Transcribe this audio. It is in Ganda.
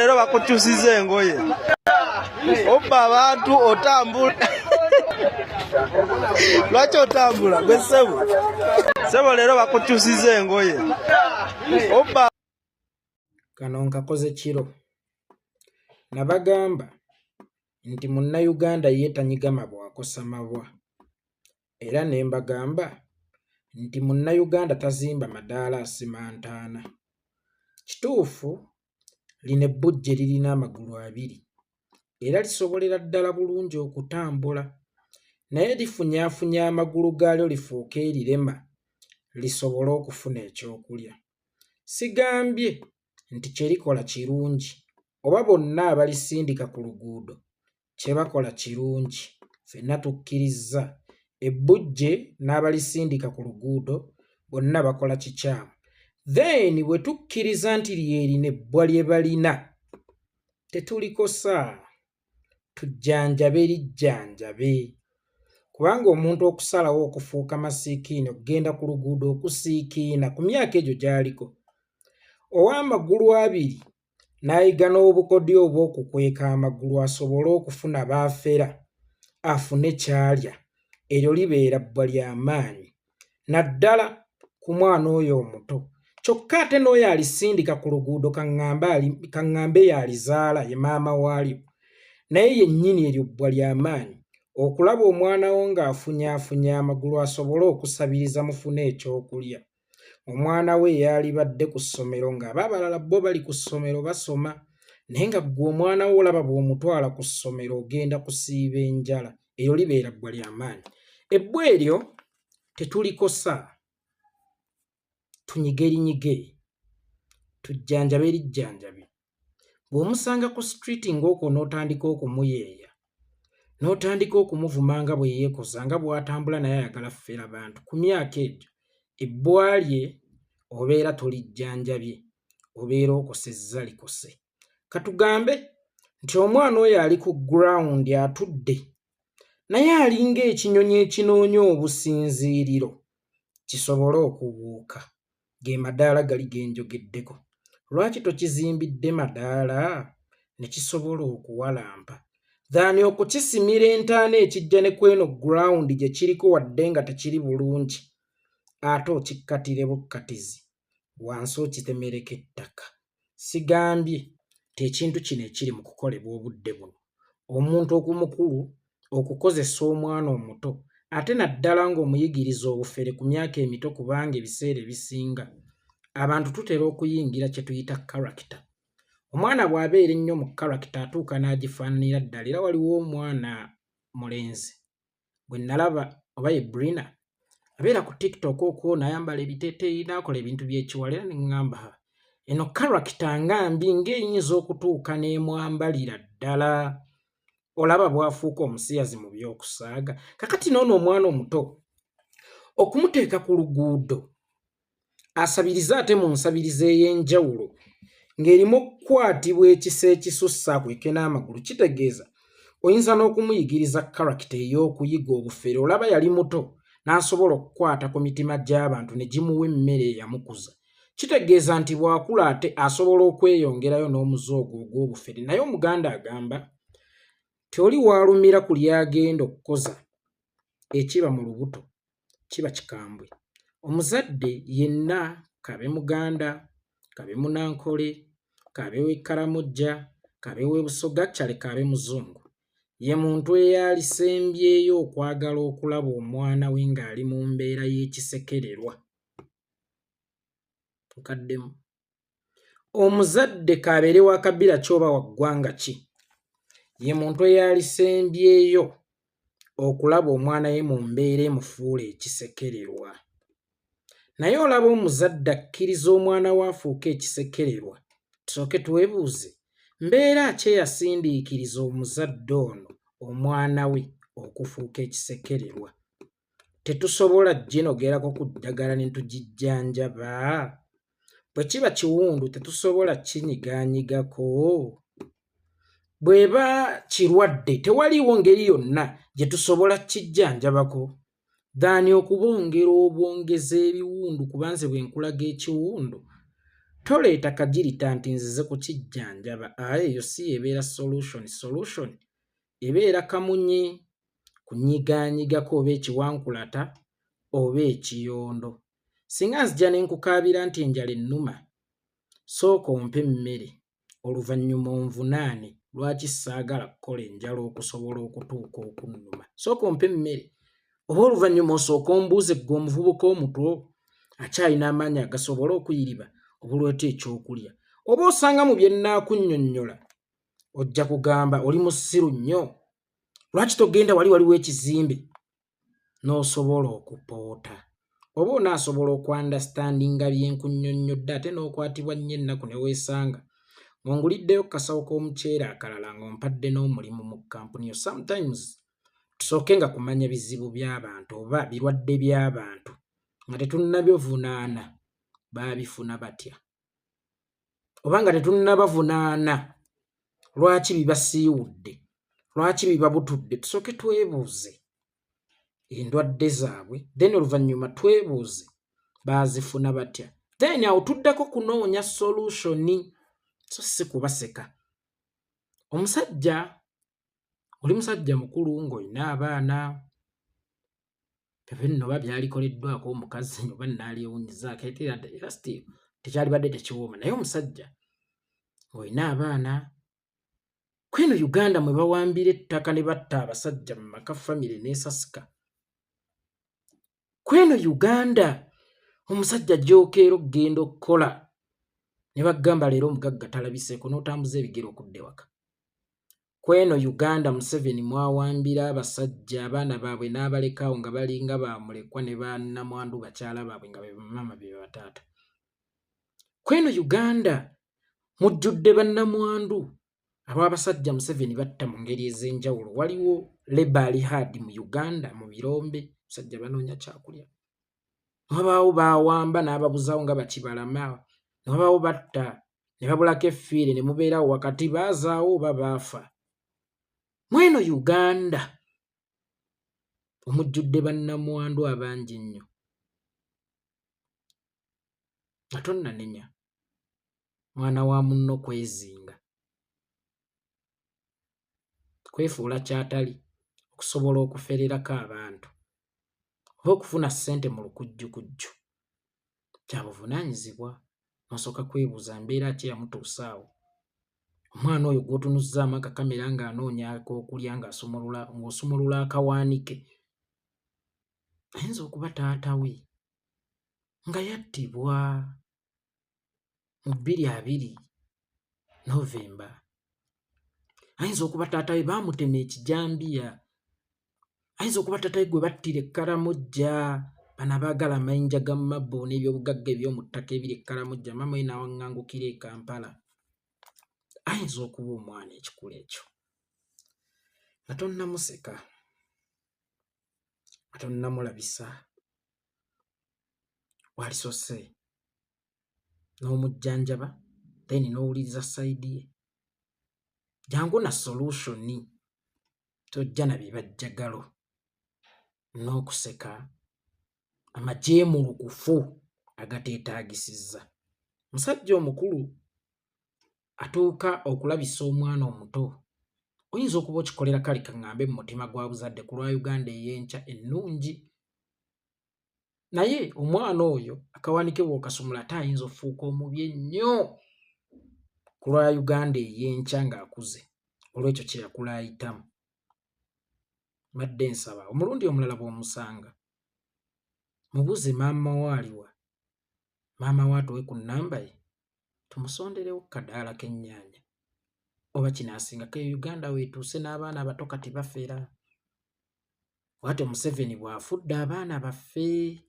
leero bakukyusiza engoye. Obba abantu otambula. Lwaki otambula gwe ssebo? Ssebo leero bakukyusiza engoye. Obba kano nkakoze kiro. Nabagamba nti munnayuganda yeetanyiga mabwakosa mabwa. Era ne mbagamba nti munnayuganda tazimba madaala asimantaana. Kituufu lino ebbujje lirina amagulu abiri era lisobolera ddala bulungi okutambula, naye lifunyaafunya amagulu gaalyo lifuuke erirema lisobole okufuna ekyokulya. Sigambye nti kye likola kirungi oba bonna abalisindika ku luguudo kye bakola kirungi. Ffenna tukkiriza ebbujje n'abalisindika ku luguudo bonna bakola kikyamu. Then bwe tukkiriza nti lyerina ebbwa lye balina tetulikosa, tujjanjabe lijjanjabe. Kubanga omuntu okusalawo okufuuka masiikiina okugenda ku luguudo okusiikiina ku myaka egyo gy'aliko, ow'amagulu abiri n'ayiga n'obukodyo obw'okukweka amagulu asobole okufuna baafera afune kyalya, eryo libeera bbwa ly'amaanyi naddala ku mwana oyo omuto. Kyokka ate n'oyo alisindika ku luguudo kaŋŋambe yalizaala ye maama waalyo, naye yennyini eryo bbwa ly'amaanyi okulaba omwana wo ng'afunyaafunya amagulu asobole okusabiriza mufune ekyokulya. Omwana we yalibadde ku ssomero ng'aba abalala bo bali ku ssomero basoma, naye nga ggwe omwana wo olaba bw'omutwala ku ssomero ogenda kusiiba enjala, eryo libeera bbwa ly'amaanyi. Ebbwa eryo tetulikosa, tunyigerinyige, tujjanjabe lijjanjabe. Bw'omusanga ku street ng'okwo n'otandika okumuyeeya, n'otandika okumuvuma nga bwe yeekoza nga bw'atambula naye ayagala ffera bantu, ku myaka egyo ebbwa lye obeera tolijjanjabye, obeera okosezza likose. Katugambe nti omwana oyo ali ku ground atudde, naye alinga ekinyonyi ekinoonya obusinziiriro kisobole okubuuka. Ge madaala gali ge njogeddeko. Lwaki tokizimbidde madaala ne kisobola okuwalampa? Dhaani okukisimira entaana ekijja ne kweno ground gye kiriko wadde nga tekiri bulungi, ate okikkatire bukkatizi wansi okitemereko ettaka. Sigambye nti ekintu kino ekiri mu kukolebwa obudde buno, omuntu ogumukulu okukozesa omwana omuto ate naddala ng'omuyigiriza obufere ku myaka emito, kubanga ebiseera ebisinga abantu tutera okuyingira kye tuyita character. Omwana bw'abeera ennyo mu character atuuka n'agifaananira ddala. Era waliwo omwana mulenzi bwe nalaba, oba ye Brina, abeera ku TikTok okwo n'ayambala ebiteeteeyi n'akola ebintu by'ekiwala, era ne ŋŋamba eno character nga mbi ng'eyinza okutuuka n'emwambalira ddala. Olaba bw'afuuka omusiyazi mu by'okusaaga. Kakati n'ono omwana omuto okumuteeka ku luguudo asabiriza ate mu nsabiriza ey'enjawulo ng'erimu okukwatibwa ekisa ekisussa akweke n'amagulu, kitegeeza oyinza n'okumuyigiriza character ey'okuyiga obufere. Olaba yali muto n'asobola okukwata ku mitima gy'abantu ne gimuwa emmere eyamukuza. Kitegeeza nti bw'akula ate asobola okweyongerayo n'omuze ogwo ogw'obufere. Naye Omuganda agamba nti oli waalumira ku lyagenda okukoza, ekiba mu lubuto kiba kikambwe. Omuzadde yenna, kabe Muganda, kabe Munankole, kabe w'Ekkaramojja, kabe w'e Busoga, kyale kabe Muzungu, ye muntu eyalisembyeyo okwagala okulaba omwana we ng'ali mu mbeera y'ekisekererwa. Tukaddemu. Omuzadde kabeere wa kabira ky'oba wa ggwanga ki, ye muntu eyalisembyeyo okulaba omwana we mu mbeera emufuula ekisekererwa. Naye olaba omuzadde akkiriza omwana we afuuka ekisekererwa, tusooke twebuuze mbeera ki eyasindiikiriza omuzadde ono omwana we okufuuka ekisekererwa? Tetusobola ginogerako ku ddagala ne tugijjanjaba? Bwe kiba kiwundu tetusobola kinyigaanyigako? Bw'eba kirwadde tewaliiwo ngeri yonna gye tusobola kijjanjabako dhaani okubongera obwongeza ebiwundu, kubanze bwe nkulaga ekiwundu toleeta kagirita nti nzize kukijjanjaba. Eyo si ebeera solution ebeera kamunye kunyigaanyigako oba ekiwankulata oba ekiyondo. Singa nzija ne nkukaabira nti enjala ennuma, sooka ompe emmere oluvannyuma onvunaane lwaki saagala kukola enjala okusobola okutuuka okunnuma. Sooka ompe emmere oba oluvannyuma osooka ombuuze ggwe omuvubuka omuto akyalina amaanyi agasobola okuyiriba obulweta ekyokulya. Oba osanga mu bye nnaakunnyonnyola ojja kugamba oli musiru nnyo, lwaki togenda wali waliwo ekizimbe n'osobola okupoota. Oba onaasobola okwandastandinga bye nkunnyonnyodde ate n'okwatibwa nnyo ennaku ne weesanga ng'onguliddeyo kasawo k'omuceere akalala ng'ompadde n'omulimu mu kampuni yo. Sometimes tusooke nga kumanya bizibu by'abantu oba birwadde by'abantu nga tetunnabivunaana baabifuna batya, oba nga tetunnabavunaana lwaki bibasiiwudde, lwaki bibabutudde. Tusooke twebuuze endwadde zaabwe, then oluvannyuma twebuuze baazifuna batya, then awo tuddako kunoonya solution, so si kubaseka. Oli musajja mukulu ng'olina abaana, ebyo nno oba byalikoleddwako omukazi oba nnalyewunyizaako era still tekyalibadde tekiwooma, naye omusajja ng'olina abaana. Kweno Uganda mwe bawambira ettaka ne batta abasajja mu maka famire n'esasika. Kweno Uganda omusajja gy'okeera okugenda okukola ne bagamba leero omugagga talabiseeko n'otambuza ebigere okudde waka. Kweno Uganda Museveni mwawambira abasajja abaana baabwe n'abalekaawo nga balinga bamulekwa ne bannamwandu bakyala baabwe nga be bamama be bataata. Kweno Uganda mujjudde bannamwandu ab'abasajja Museveni batta mu ngeri ez'enjawulo. Waliwo Labour Hard mu Uganda mu birombe, basajja banoonya kyakulya. Ne wabaawo baawamba n'ababuzaawo nga bakibalama, ne wabaawo batta ne babulako effiire ne mubeerawo wakati baazaawo oba baafa. Mweno Uganda omujjudde bannamwandu abangi ennyo nga tonnanenya mwana wa munno kwezinga, kwefuula kyatali okusobola okufererako abantu oba okufuna ssente mu lukujjukujju kya buvunaanyizibwa. Nosooka kwebuuza mbeera ki yamutuusaawo. Omwana oyo gw'otunuzzaamu akakamera ng'anoonya ak'okulya ng'osumulula akawaanike ayinza okuba taata we nga yattibwa mu 2020 Novemba. Ayinza okuba taata we baamutema ekijambiya. Ayinza okuba taata we gwe battira ekkalamujja, bano abaagala amayinja ga mabbo n'ebyobugagga eby'omu ttaka ebiri ekkalamujja. Maama we n'awaŋŋangukira e Kampala. Ayinza okuba omwana ekikula ekyo nga tonnamuseka, nga tonnamulabisa, walisose n'omujjanjaba then n'owuliriza sayidi ye. Jangu na solution, tojja na bibajjagalo n'okuseka amajeemulukufu agateetaagisizza. Musajja omukulu atuuka okulabisa omwana omuto, oyinza okuba okikolera kale kaŋŋambe mu mutima gwa buzadde ku lwa Uganda ey'enkya ennungi. Naye omwana oyo akawaanike bw'okasumula ate ayinza ofuuka omubi ennyo ku lwa Uganda ey'enkya ng'akuze olw'ekyo kye yakula ayitamu. Mbadde nsaba omulundi omulala bw'omusanga mubuuze maama we aliwa, maama we atuwe ku nnamba ye tumusonderewo ku kadaala k'ennyaanya oba kinaasingako. Uganda weetuuse n'abaana abato kati bafera. Bw'atyo Museveni bw'afudde abaana baffe.